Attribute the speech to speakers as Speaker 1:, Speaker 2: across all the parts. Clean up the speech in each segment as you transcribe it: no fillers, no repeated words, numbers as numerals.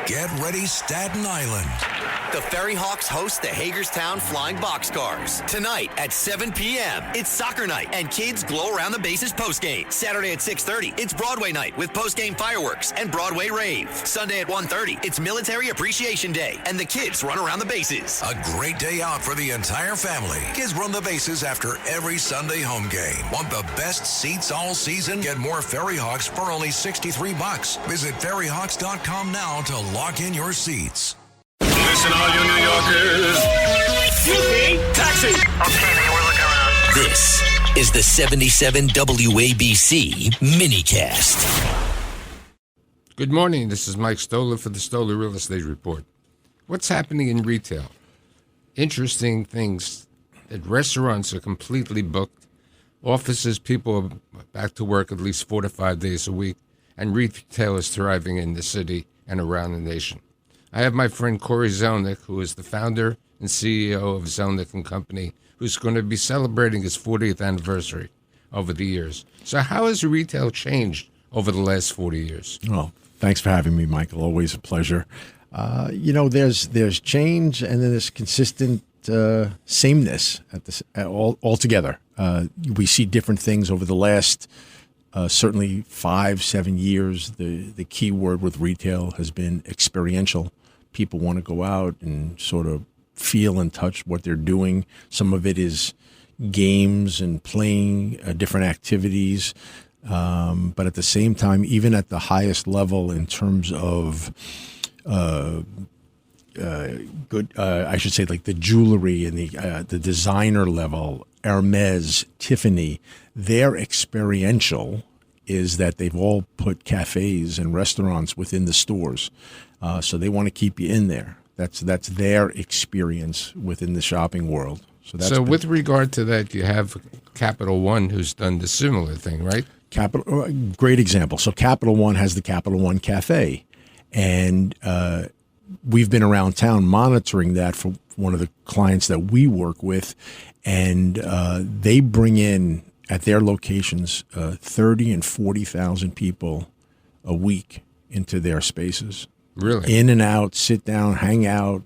Speaker 1: Get ready, Staten Island.
Speaker 2: The Ferry Hawks host the Hagerstown Flying Boxcars. Tonight at 7 p.m., it's soccer night, and kids glow around the bases postgame. Saturday at 6:30, it's Broadway night with postgame fireworks and Broadway rave. Sunday at 1:30, it's Military Appreciation Day, and the kids run around the bases.
Speaker 1: A great day out for the entire family. Kids run the bases after every Sunday home game. Want the best seats all season? Get more Ferry Hawks for only $63. Visit ferryhawks.com now to lock in your seats.
Speaker 3: Listen, all you New Yorkers. Excuse me. Taxi.
Speaker 4: Okay, man, we're looking around.
Speaker 2: This is the 77 WABC minicast.
Speaker 5: Good morning. This is Mike Stoller for the Stoller Real Estate Report. What's happening in retail? Interesting things that restaurants are completely booked. Offices, people are back to work at least 4 to 5 days a week. And retail is thriving in the city and around the nation. I have my friend Cory Zelnik, who is the founder and CEO of Zelnik Company, who's going to be celebrating his 40th anniversary over the years. So how has retail changed over the last 40 years?
Speaker 6: Well, thanks for having me, Michael. Always a pleasure. There's change, and then there's consistent sameness altogether. We see different things over the last certainly 5-7 years. The key word with retail has been experiential. People want to go out and sort of feel and touch what they're doing. Some of it is games and playing different activities. But at the same time, even at the highest level in terms of I should say like the jewelry and the designer level, Hermes, Tiffany, their experiential is that they've all put cafes and restaurants within the stores. So they want to keep you in there. That's their experience within the shopping world. So
Speaker 5: with regard to that, you have Capital One, who's done the similar thing, right?
Speaker 6: Great example. So Capital One has the Capital One Cafe. And we've been around town monitoring that for one of the clients that we work with. And they bring in, at their locations, 30 and 40,000 people a week into their spaces.
Speaker 5: Really?
Speaker 6: In and out, sit down, hang out,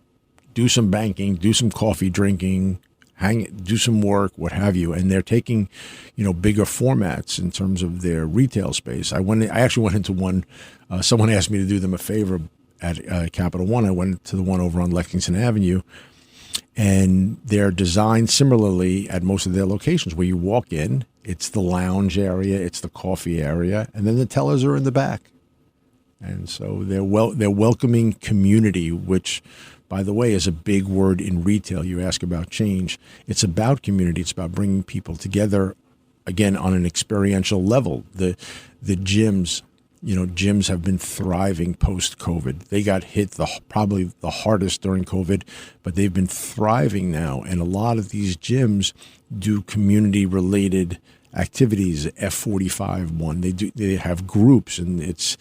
Speaker 6: do some banking, do some coffee drinking, do some work, what have you. And they're taking, bigger formats in terms of their retail space. I actually went into one. Someone asked me to do them a favor at Capital One. I went to the one over on Lexington Avenue. And they're designed similarly at most of their locations, where you walk in, it's the lounge area, it's the coffee area, and then the tellers are in the back. And so they're welcoming community, which, by the way, is a big word in retail. You ask about change. It's about community. It's about bringing people together, again, on an experiential level. The gyms, gyms have been thriving post-COVID. They got hit probably the hardest during COVID, but they've been thriving now. And a lot of these gyms do community-related activities. F45 one, they have groups, and it's,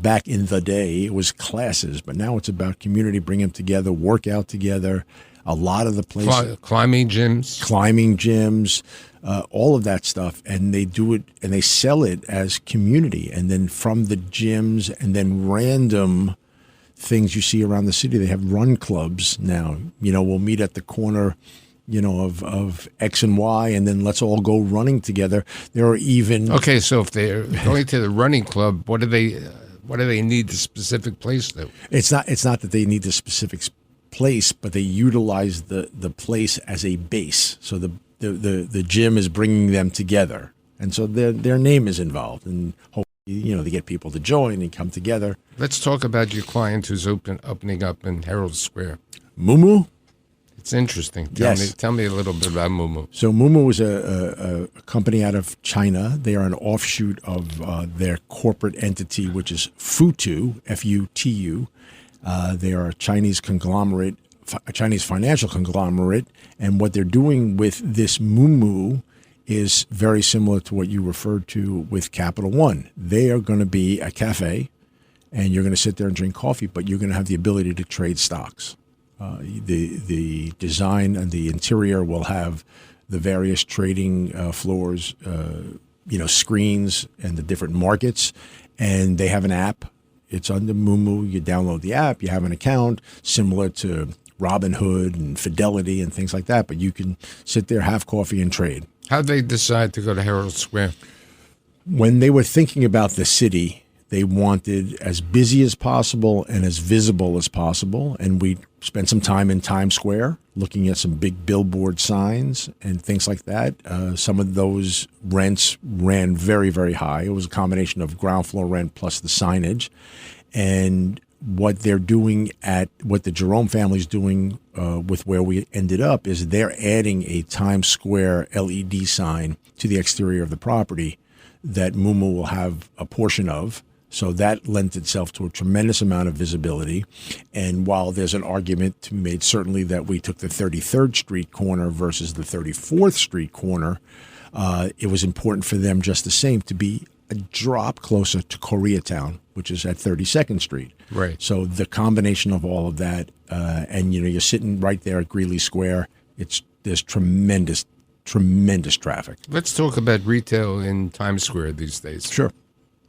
Speaker 6: back in the day it was classes, but now it's about community, bring them together, work out together. A lot of the places,
Speaker 5: climbing gyms,
Speaker 6: all of that stuff, and they do it and they sell it as community. And then from the gyms and then random things you see around the city, they have run clubs now. We'll meet at the corner, of X and Y, and then let's all go running together. There are even
Speaker 5: so if they're going to the running club, what do they need the specific place to?
Speaker 6: It's not that they need the specific place, but they utilize the place as a base. So the gym is bringing them together, and so their name is involved, and hopefully they get people to join and come together.
Speaker 5: Let's talk about your client who's opening up in Herald Square.
Speaker 6: Mumu.
Speaker 5: It's interesting. Tell me a little bit about Mumu.
Speaker 6: So Mumu is a company out of China. They are an offshoot of their corporate entity, which is Futu, F-U-T-U. They are a Chinese conglomerate, a Chinese financial conglomerate, and what they're doing with this Mumu is very similar to what you referred to with Capital One. They are going to be a cafe, and you're going to sit there and drink coffee, but you're going to have the ability to trade stocks. The design and the interior will have the various trading floors, screens and the different markets, and they have an app. It's under Moomoo. You download the app. You have an account similar to Robinhood and Fidelity and things like that. But you can sit there, have coffee, and trade.
Speaker 5: How'd they decide to go to Herald Square?
Speaker 6: When they were thinking about the city, they wanted as busy as possible and as visible as possible. And we spent some time in Times Square looking at some big billboard signs and things like that. Some of those rents ran very, very high. It was a combination of ground floor rent plus the signage. And what they're doing what the Jerome family's doing with where we ended up is they're adding a Times Square LED sign to the exterior of the property that Moomoo will have a portion of. So that lent itself to a tremendous amount of visibility. And while there's an argument to be made certainly that we took the 33rd Street corner versus the 34th Street corner, it was important for them just the same to be a drop closer to Koreatown, which is at 32nd Street.
Speaker 5: Right.
Speaker 6: So the combination of all of that, and you're sitting right there at Greeley Square, there's tremendous traffic.
Speaker 5: Let's talk about retail in Times Square these days.
Speaker 6: Sure.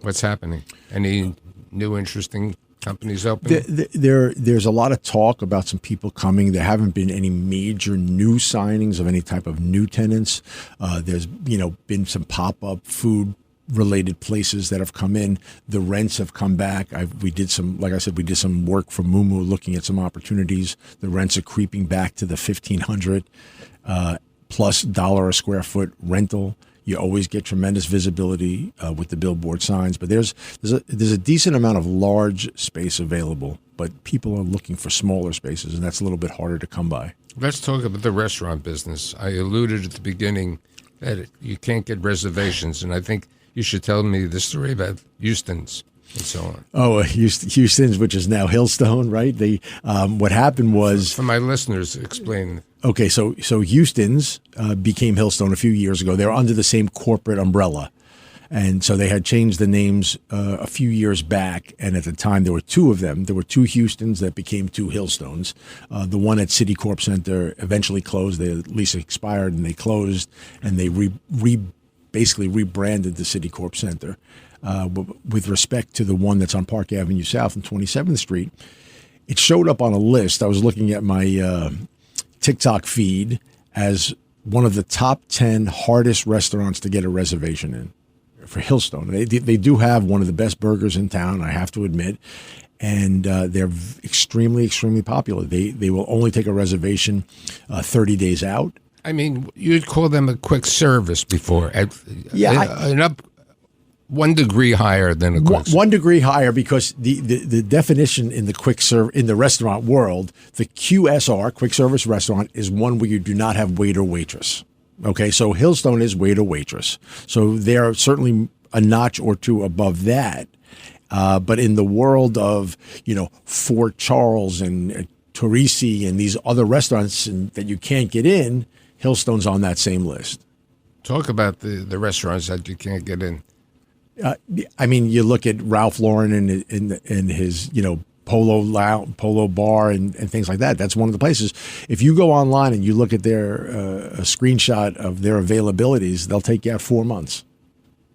Speaker 5: What's happening? Any new interesting companies opening?
Speaker 6: There's a lot of talk about some people coming. There haven't been any major new signings of any type of new tenants. There's been some pop-up food related places that have come in. The rents have come back. We did some work for Moomoo looking at some opportunities. The rents are creeping back to the $1,500 plus dollar a square foot rental. You always get tremendous visibility with the billboard signs, but there's a decent amount of large space available, but people are looking for smaller spaces, and that's a little bit harder to come by.
Speaker 5: Let's talk about the restaurant business. I alluded at the beginning that you can't get reservations, and I think you should tell me the story about Houston's and so on.
Speaker 6: Oh, Houston's, which is now Hillstone, right? What happened was...
Speaker 5: For my listeners, explain.
Speaker 6: Okay, so Houston's became Hillstone a few years ago. They were under the same corporate umbrella. And so they had changed the names a few years back. And at the time, there were two of them. There were two Houston's that became two Hillstones. The one at Citicorp Center eventually closed. Their lease expired and they closed. And they basically rebranded the Citicorp Center. With respect to the one that's on Park Avenue South and 27th Street, it showed up on a list. I was looking at my TikTok feed as one of the top 10 hardest restaurants to get a reservation in for Hillstone. They do have one of the best burgers in town, I have to admit, and they're extremely, extremely popular. They will only take a reservation 30 days out.
Speaker 5: I mean, you'd call them a quick service before. Up 1 degree higher than a quick service.
Speaker 6: 1 degree higher because the definition in the in the restaurant world, the QSR, quick service restaurant, is one where you do not have waiter waitress. Okay, so Hillstone is waiter waitress. So they're certainly a notch or two above that. But in the world of Fort Charles and Torrisi and these other restaurants that you can't get in, Hillstone's on that same list.
Speaker 5: Talk about the restaurants that you can't get in.
Speaker 6: I mean, you look at Ralph Lauren and his Polo Bar and things like that. That's one of the places. If you go online and you look at their a screenshot of their availabilities, they'll take you out 4 months.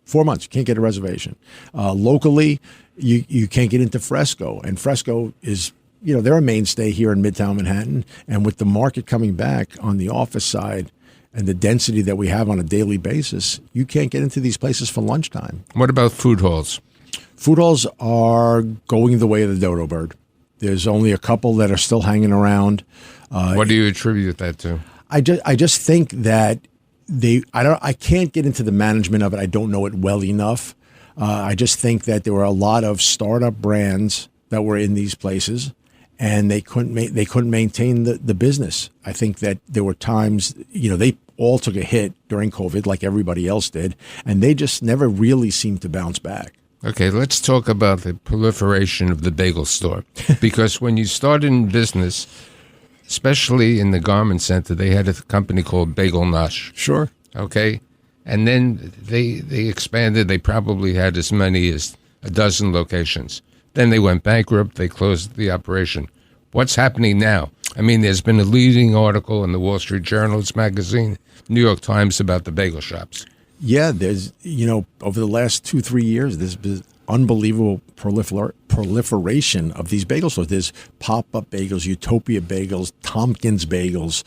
Speaker 6: 4 months, you can't get a reservation. Locally, you can't get into Fresco, and Fresco is they're a mainstay here in Midtown Manhattan. And with the market coming back on the office side and the density that we have on a daily basis, you can't get into these places for lunchtime.
Speaker 5: What about food halls?
Speaker 6: Food halls are going the way of the dodo bird. There's only a couple that are still hanging around.
Speaker 5: What do you attribute that to?
Speaker 6: I just think that I can't get into the management of it. I don't know it well enough. I just think that there were a lot of startup brands that were in these places, and they couldn't maintain the business. I think that there were times, they all took a hit during COVID like everybody else did, and they just never really seemed to bounce back.
Speaker 5: Okay, let's talk about the proliferation of the bagel store. Because when you started in business, especially in the garment center, they had a company called Bagel Nosh.
Speaker 6: Sure.
Speaker 5: Okay? And then they expanded. They probably had as many as a dozen locations. Then they went bankrupt. They closed the operation. What's happening now? I mean, there's been a leading article in the Wall Street Journal, its magazine, New York Times, about the bagel shops.
Speaker 6: Yeah, there's, over the last 2-3 years, there's been unbelievable proliferation of these bagel stores. There's Pop-Up Bagels, Utopia Bagels, Tompkins Bagels.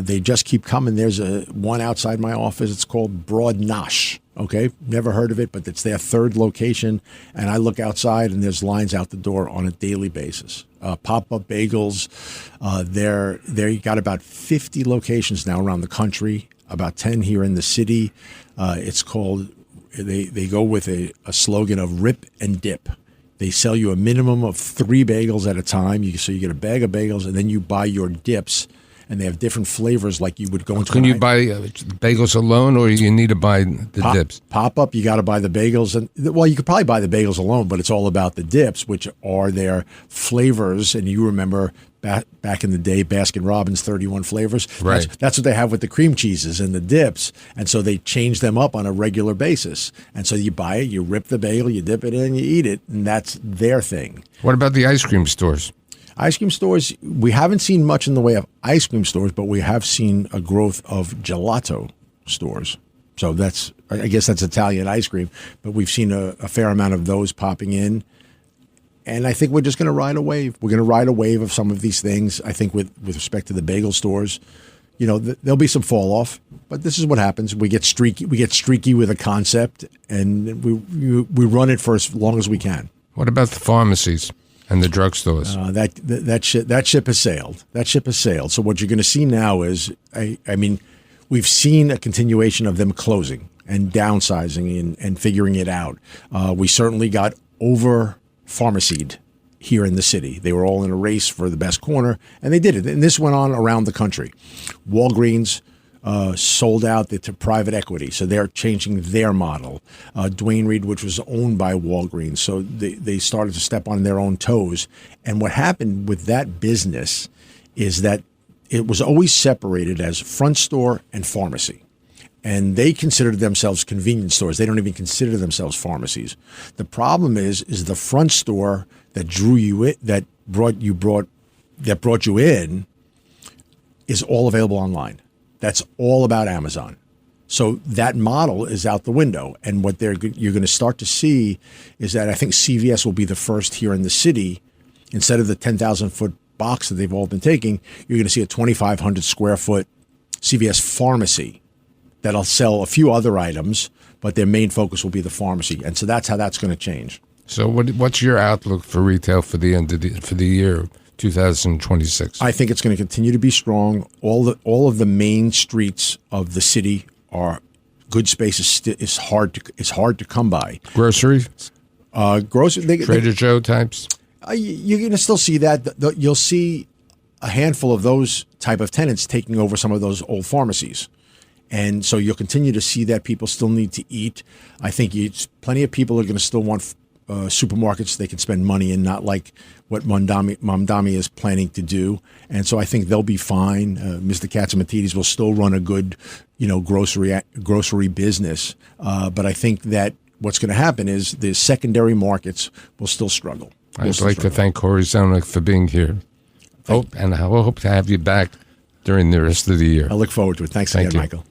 Speaker 6: They just keep coming. There's one outside my office. It's called Broad Nosh. Okay, never heard of it, but it's their third location. And I look outside, and there's lines out the door on a daily basis. Pop-Up Bagels, they got about 50 locations now around the country, about 10 here in the city. It's called, they go with a slogan of rip and dip. They sell you a minimum of 3 bagels at a time. So you get a bag of bagels, and then you buy your dips. And they have different flavors, like you would go into.
Speaker 5: Can you buy bagels alone, or you need to buy the dips?
Speaker 6: Pop-Up, you got to buy the bagels, and you could probably buy the bagels alone, but it's all about the dips, which are their flavors. And you remember back in the day, Baskin Robbins 31 flavors.
Speaker 5: Right.
Speaker 6: That's what they have with the cream cheeses and the dips, and so they change them up on a regular basis. And so you buy it, you rip the bagel, you dip it in, you eat it, and that's their thing.
Speaker 5: What about the ice cream stores?
Speaker 6: Ice cream stores, we haven't seen much in the way of ice cream stores, but we have seen a growth of gelato stores. So I guess that's Italian ice cream, but we've seen a fair amount of those popping in. And I think we're just going to ride a wave. We're going to ride a wave of some of these things. I think with respect to the bagel stores, there'll be some fall off, but this is what happens. We get streaky. We get streaky with a concept, and we run it for as long as we can.
Speaker 5: What about the pharmacies and the drugstores?
Speaker 6: That ship has sailed. That ship has sailed. So what you're going to see now is, we've seen a continuation of them closing and downsizing and figuring it out. We certainly got over pharmacied here in the city. They were all in a race for the best corner, and they did it. And this went on around the country. Walgreens sold out to private equity, so they're changing their model. Duane Reade, which was owned by Walgreens, so they started to step on their own toes. And what happened with that business is that it was always separated as front store and pharmacy. And they considered themselves convenience stores. They don't even consider themselves pharmacies. The problem is the front store that drew you in, that brought you in, is all available online. That's all about Amazon. So that model is out the window. And what you're going to start to see is that I think CVS will be the first here in the city. Instead of the 10,000-foot box that they've all been taking, you're going to see a 2,500 square foot CVS pharmacy that'll sell a few other items, but their main focus will be the pharmacy. And so that's how that's going to change.
Speaker 5: So what's your outlook for retail for the end of the year 2026? I
Speaker 6: think it's going to continue to be strong. All of the main streets of the city are good spaces. Is hard to come by.
Speaker 5: Grocery,
Speaker 6: Trader
Speaker 5: Joe types.
Speaker 6: You're going to still see that. You'll see a handful of those type of tenants taking over some of those old pharmacies. And so you'll continue to see that people still need to eat. I think plenty of people are going to still want supermarkets they can spend money in, not like what Mamdani is planning to do. And so I think they'll be fine. Mr. Katzimatidis will still run a good, grocery business. But I think that what's going to happen is the secondary markets will still struggle.
Speaker 5: I'd like to thank Cory Zelnik for being here. I hope to have you back during the rest of the year.
Speaker 6: I look forward to it. Thanks again, Michael.